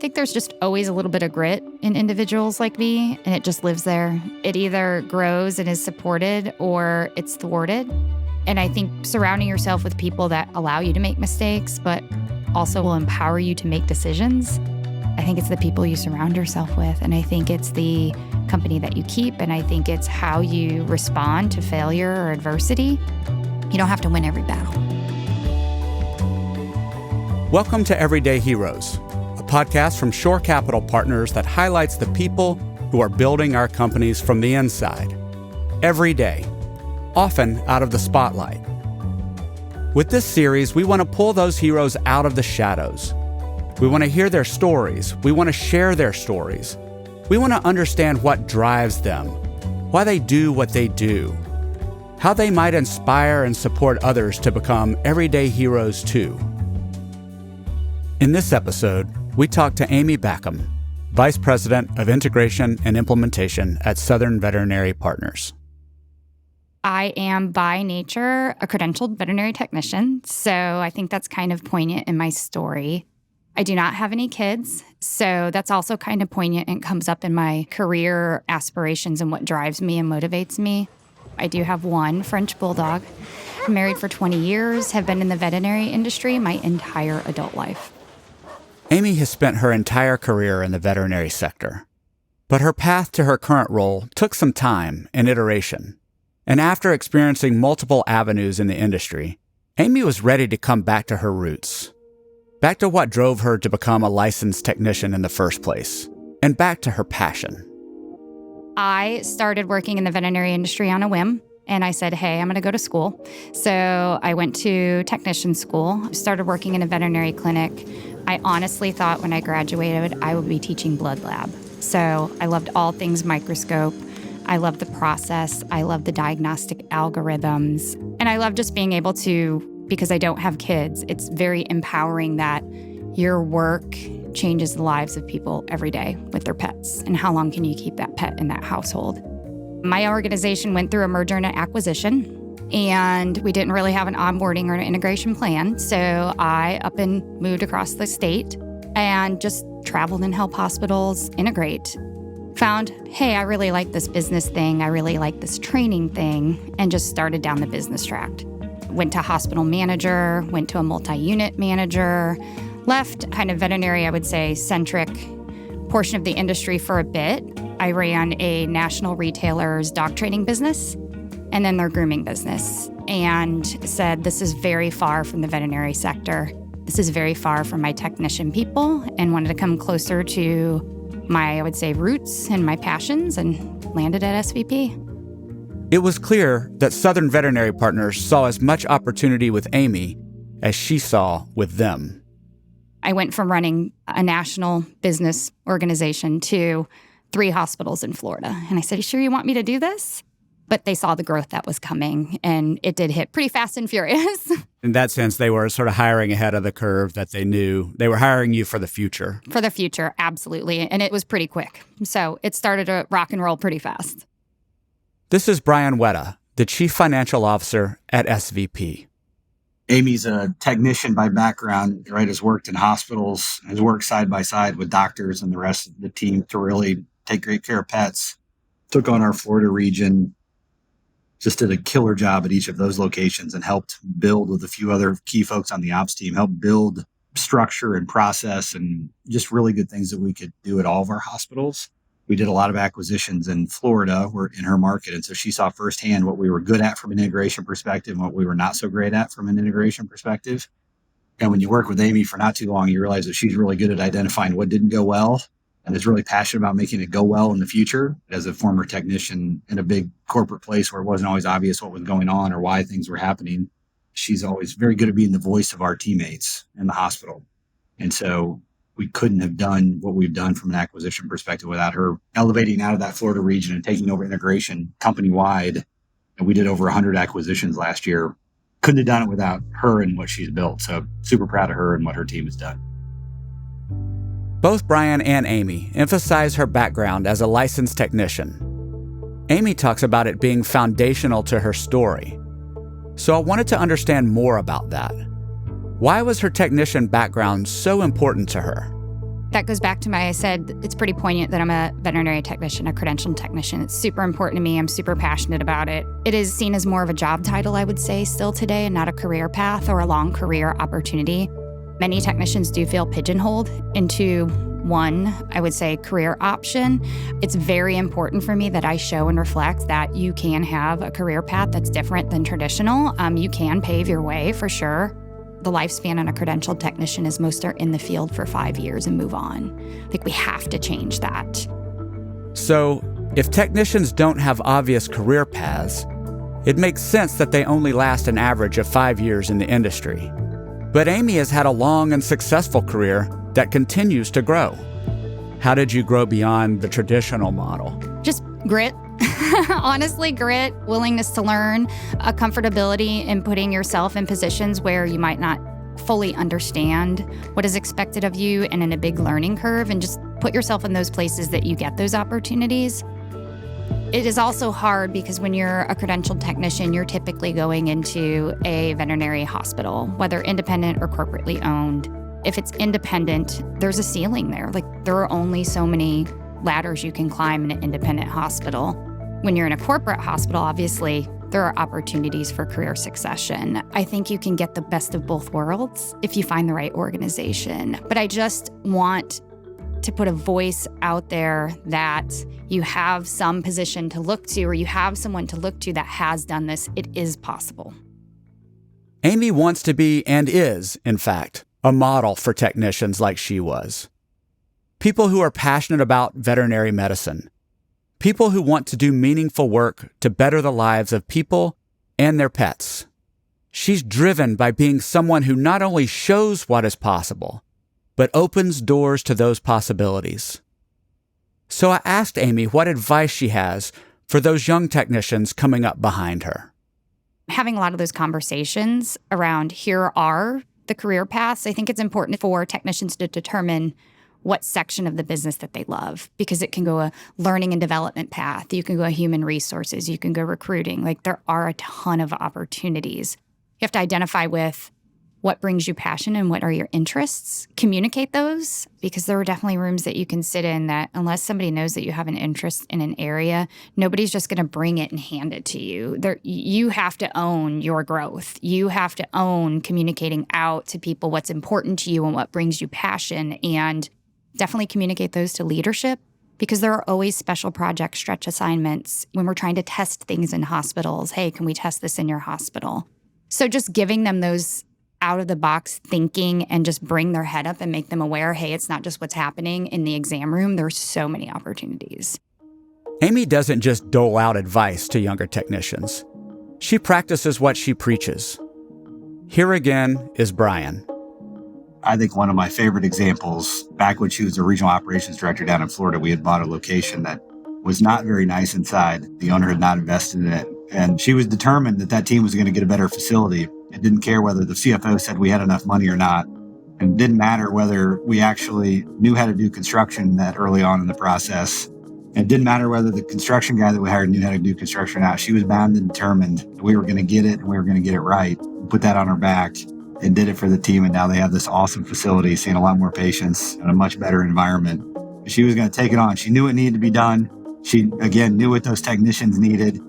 think there's just always a little bit of grit in individuals like me, and it just lives there. It either grows and is supported or it's thwarted. And I think surrounding yourself with people that allow you to make mistakes, but also will empower you to make decisions. I think it's the people you surround yourself with, and I think it's the company that you keep, and I think it's how you respond to failure or adversity. You don't have to win every battle. Welcome to Everyday Heroes, a podcast from Shore Capital Partners that highlights the people who are building our companies from the inside, every day, often out of the spotlight. With this series, we want to pull those heroes out of the shadows. We want to hear their stories. We want to share their stories. We want to understand what drives them, why they do what they do, how they might inspire and support others to become everyday heroes too. In this episode, we talk to Amy Backham, Vice President of Integration and Implementation at Southern Veterinary Partners. I am by nature a credentialed veterinary technician, so I think that's kind of poignant in my story. I do not have any kids, so that's also kind of poignant and comes up in my career aspirations and what drives me and motivates me. I do have one French bulldog. I'm married for 20 years, have been in the veterinary industry my entire adult life. Amy has spent her entire career in the veterinary sector, but her path to her current role took some time and iteration. And after experiencing multiple avenues in the industry, Amy was ready to come back to her roots, back to what drove her to become a licensed technician in the first place, and back to her passion. I started working in the veterinary industry on a whim, and I said, hey, I'm going to go to school. So I went to technician school, started working in a veterinary clinic. I honestly thought when I graduated, I would be teaching blood lab. So I loved all things microscope. I love the process. I love the diagnostic algorithms. And I love just being able to, because I don't have kids, it's very empowering that your work changes the lives of people every day with their pets. And how long can you keep that pet in that household? My organization went through a merger and an acquisition, and we didn't really have an onboarding or an integration plan. So I up and moved across the state and just traveled and helped hospitals integrate. Found, hey, I really like this business thing. I really like this training thing, and just started down the business track. Went to hospital manager, went to a multi-unit manager, left kind of veterinary, I would say, centric portion of the industry for a bit. I ran a national retailer's dog training business and then their grooming business, and said, this is very far from the veterinary sector. This is very far from my technician people, and wanted to come closer to my, I would say, roots and my passions, and landed at SVP. It was clear that Southern Veterinary Partners saw as much opportunity with Amy as she saw with them. I went from running a national business organization to 3 hospitals in Florida. And I said, you sure you want me to do this? But they saw the growth that was coming, and it did hit pretty fast and furious. In that sense, they were sort of hiring ahead of the curve, that they knew they were hiring you for the future. For the future, absolutely. And it was pretty quick. So it started to rock and roll pretty fast. This is Brian Wetta, the Chief Financial Officer at SVP. Amy's a technician by background, right? Has worked in hospitals, has worked side by side with doctors and the rest of the team to really take great care of pets. Took on our Florida region, just did a killer job at each of those locations, and helped build with a few other key folks on the ops team, helped build structure and process and just really good things that we could do at all of our hospitals. We did a lot of acquisitions in Florida. We're in her market. And so she saw firsthand what we were good at from an integration perspective and what we were not so great at from an integration perspective. And when you work with Amy for not too long, you realize that she's really good at identifying what didn't go well and is really passionate about making it go well in the future. As a former technician in a big corporate place where it wasn't always obvious what was going on or why things were happening, she's always very good at being the voice of our teammates in the hospital. And so we couldn't have done what we've done from an acquisition perspective without her elevating out of that Florida region and taking over integration company-wide. And we did over 100 acquisitions last year. Couldn't have done it without her and what she's built. So super proud of her and what her team has done. Both Brian and Amy emphasize her background as a licensed technician. Amy talks about it being foundational to her story. So I wanted to understand more about that. Why was her technician background so important to her? That goes back to I said it's pretty poignant that I'm a veterinary technician, a credentialed technician. It's super important to me. I'm super passionate about it. It is seen as more of a job title, I would say, still today, and not a career path or a long career opportunity. Many technicians do feel pigeonholed into one, I would say, career option. It's very important for me that I show and reflect that you can have a career path that's different than traditional. You can pave your way for sure. The lifespan on a credentialed technician is most are in the field for 5 years and move on. I think we have to change that. So, if technicians don't have obvious career paths, it makes sense that they only last an average of 5 years in the industry. But Amy has had a long and successful career that continues to grow. How did you grow beyond the traditional model? Just grit. Honestly, grit, willingness to learn, a comfortability in putting yourself in positions where you might not fully understand what is expected of you and in a big learning curve, and just put yourself in those places that you get those opportunities. It is also hard because when you're a credentialed technician, you're typically going into a veterinary hospital, whether independent or corporately owned. If it's independent, there's a ceiling there. There are only so many ladders you can climb in an independent hospital. When you're in a corporate hospital, obviously, there are opportunities for career succession. I think you can get the best of both worlds if you find the right organization. But I just want to put a voice out there that you have some position to look to, or you have someone to look to that has done this. It is possible. Amy wants to be, and is, in fact, a model for technicians like she was. People who are passionate about veterinary medicine. People who want to do meaningful work to better the lives of people and their pets. She's driven by being someone who not only shows what is possible, but opens doors to those possibilities. So I asked Amy what advice she has for those young technicians coming up behind her. Having a lot of those conversations around here are the career paths, I think it's important for technicians to determine what section of the business that they love, because it can go a learning and development path. You can go human resources. You can go recruiting. There are a ton of opportunities. You have to identify with what brings you passion and what are your interests. Communicate those, because there are definitely rooms that you can sit in that unless somebody knows that you have an interest in an area, nobody's just going to bring it and hand it to you. You have to own your growth. You have to own communicating out to people what's important to you and what brings you passion, and definitely communicate those to leadership, because there are always special project stretch assignments when we're trying to test things in hospitals. Hey, can we test this in your hospital? So just giving them those out-of-the-box thinking and just bring their head up and make them aware, hey, it's not just what's happening in the exam room. There's so many opportunities. Amy doesn't just dole out advice to younger technicians. She practices what she preaches. Here again is Brian. I think one of my favorite examples, back when she was the regional operations director down in Florida, we had bought a location that was not very nice inside. The owner had not invested in it. And she was determined that team was going to get a better facility. It didn't care whether the CFO said we had enough money or not. And it didn't matter whether we actually knew how to do construction that early on in the process. And it didn't matter whether the construction guy that we hired knew how to do construction or not. She was bound and determined that we were going to get it and we were going to get it right. Put that on her back and did it for the team. And now they have this awesome facility, seeing a lot more patients and a much better environment. She was going to take it on. She knew it needed to be done. She, again, knew what those technicians needed.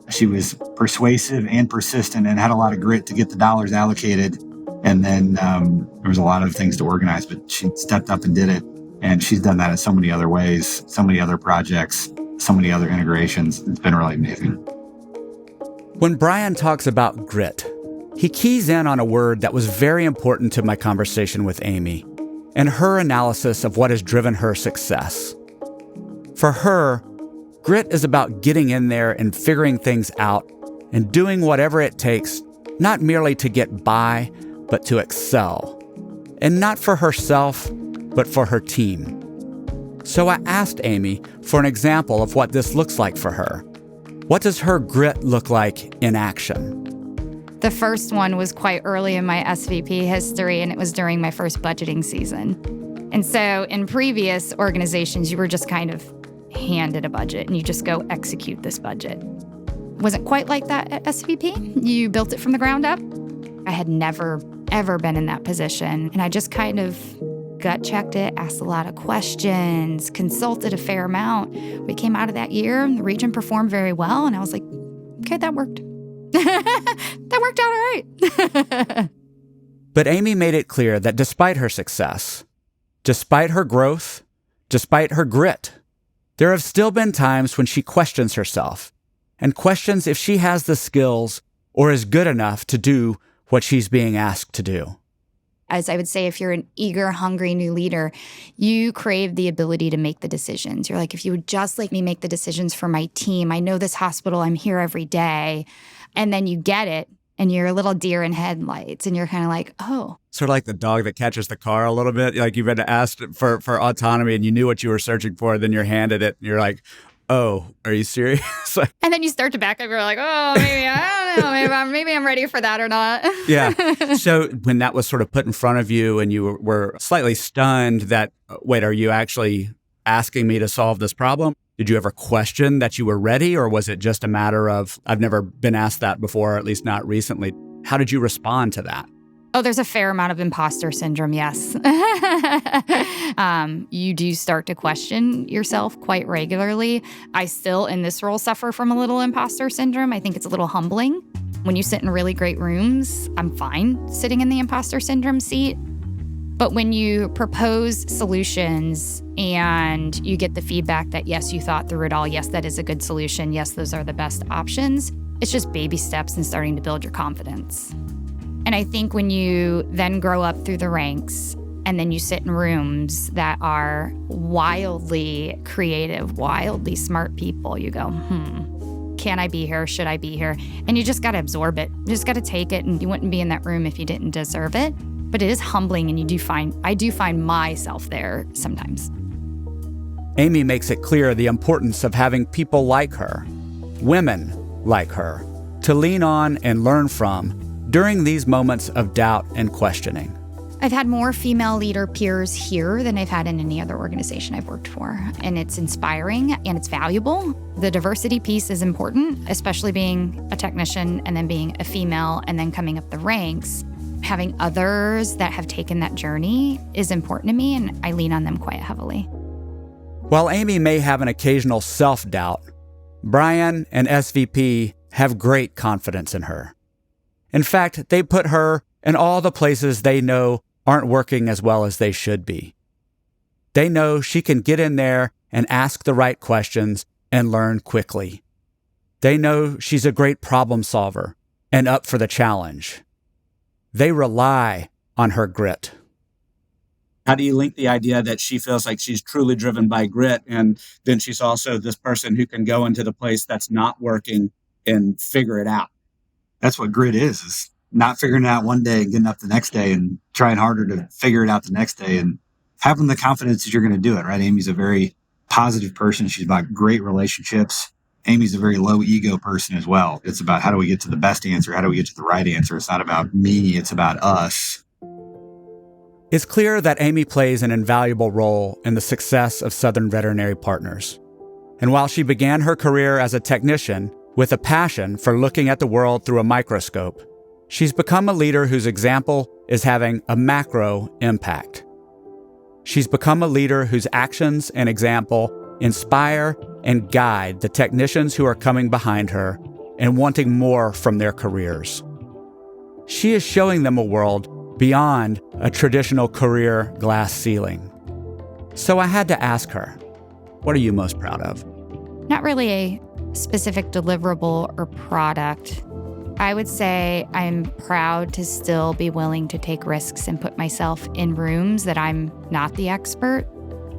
She was persuasive and persistent and had a lot of grit to get the dollars allocated. And then there was a lot of things to organize, but she stepped up and did it. And she's done that in so many other ways, so many other projects, so many other integrations. It's been really amazing. When Brian talks about grit, he keys in on a word that was very important to my conversation with Amy and her analysis of what has driven her success. For her, grit is about getting in there and figuring things out and doing whatever it takes, not merely to get by, but to excel. And not for herself, but for her team. So I asked Amy for an example of what this looks like for her. What does her grit look like in action? The first one was quite early in my SVP history, and it was during my first budgeting season. And so in previous organizations, you were just kind of handed a budget and you just go execute this budget. Wasn't quite like that at SVP. You built it from the ground up. I had never, ever been in that position. And I just kind of gut checked it, asked a lot of questions, consulted a fair amount. We came out of that year, the region performed very well, and I was like, okay, that worked. That worked out all right. But Amy made it clear that despite her success, despite her growth, despite her grit, there have still been times when she questions herself and questions if she has the skills or is good enough to do what she's being asked to do. As I would say, if you're an eager, hungry new leader, you crave the ability to make the decisions. You're like, if you would just let me make the decisions for my team, I know this hospital, I'm here every day. And then you get it, and you're a little deer in headlights, and you're kind of like, oh. Sort of like the dog that catches the car a little bit. Like you've been asked for autonomy and you knew what you were searching for, then you're handed it, and you're like, oh, are you serious? And then you start to back up. You're like, oh, maybe, I don't know, maybe I'm ready for that or not. Yeah. So when that was sort of put in front of you and you were slightly stunned that, wait, are you actually asking me to solve this problem? Did you ever question that you were ready, or was it just a matter of, I've never been asked that before, or at least not recently? How did you respond to that? Oh, there's a fair amount of imposter syndrome, yes. You do start to question yourself quite regularly. I still, in this role, suffer from a little imposter syndrome. I think it's a little humbling. When you sit in really great rooms, I'm fine sitting in the imposter syndrome seat. But when you propose solutions and you get the feedback that, yes, you thought through it all, yes, that is a good solution, yes, those are the best options, it's just baby steps and starting to build your confidence. And I think when you then grow up through the ranks and then you sit in rooms that are wildly creative, wildly smart people, you go, can I be here? Should I be here? And you just got to absorb it. You just got to take it, and you wouldn't be in that room if you didn't deserve it. But it is humbling, and I do find myself there sometimes. Amy makes it clear the importance of having people like her, women like her, to lean on and learn from during these moments of doubt and questioning. I've had more female leader peers here than I've had in any other organization I've worked for. And it's inspiring and it's valuable. The diversity piece is important, especially being a technician and then being a female and then coming up the ranks. Having others that have taken that journey is important to me, and I lean on them quite heavily. While Amy may have an occasional self-doubt, Brian and SVP have great confidence in her. In fact, they put her in all the places they know aren't working as well as they should be. They know she can get in there and ask the right questions and learn quickly. They know she's a great problem solver and up for the challenge. They rely on her grit. How do you link the idea that she feels like she's truly driven by grit, and then she's also this person who can go into the place that's not working and figure it out? That's what grit is not figuring it out one day and getting up the next day and trying harder to figure it out the next day and having the confidence that you're going to do it, right? Amy's a very positive person. She's about great relationships. Amy's a very low ego person as well. It's about how do we get to the best answer? How do we get to the right answer? It's not about me. It's about us. It's clear that Amy plays an invaluable role in the success of Southern Veterinary Partners. And while she began her career as a technician with a passion for looking at the world through a microscope, she's become a leader whose example is having a macro impact. She's become a leader whose actions and example inspire and guide the technicians who are coming behind her and wanting more from their careers. She is showing them a world beyond a traditional career glass ceiling. So I had to ask her, what are you most proud of? Not really a specific deliverable or product. I would say I'm proud to still be willing to take risks and put myself in rooms that I'm not the expert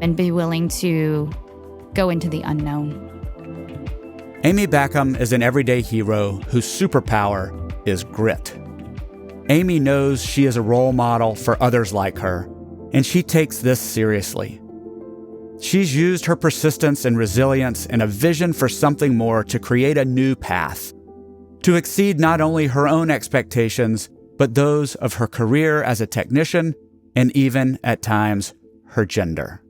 and be willing to go into the unknown. Amy Backham is an everyday hero whose superpower is grit. Amy knows she is a role model for others like her, and she takes this seriously. She's used her persistence and resilience and a vision for something more to create a new path, to exceed not only her own expectations, but those of her career as a technician and even, at times, her gender.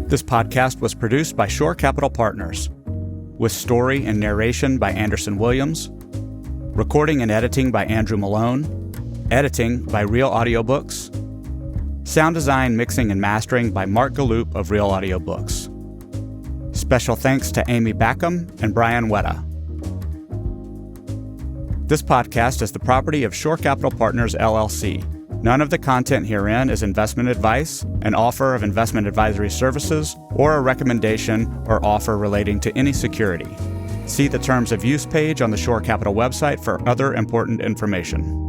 This podcast was produced by Shore Capital Partners, with story and narration by Anderson Williams, Recording and editing by Andrew Malone. Editing by Real Audiobooks. Sound design, mixing, and mastering by Mark Galloop of Real Audiobooks. Special thanks to Amy Backham and Brian Wetta. This podcast is the property of Shore Capital Partners, LLC. None of the content herein is investment advice, an offer of investment advisory services, or a recommendation or offer relating to any security. See the Terms of Use page on the Shore Capital website for other important information.